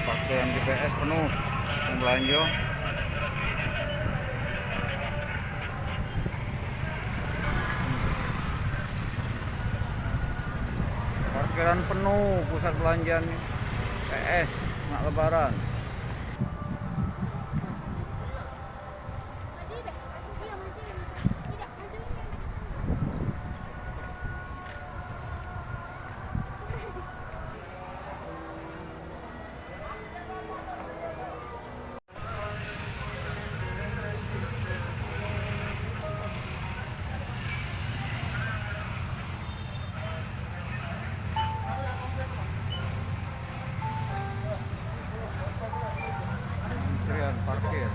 Parkiran di PS penuh yang belanja. Parkiran penuh pusat belanjaan PS nak lebaran. Antrian parkir.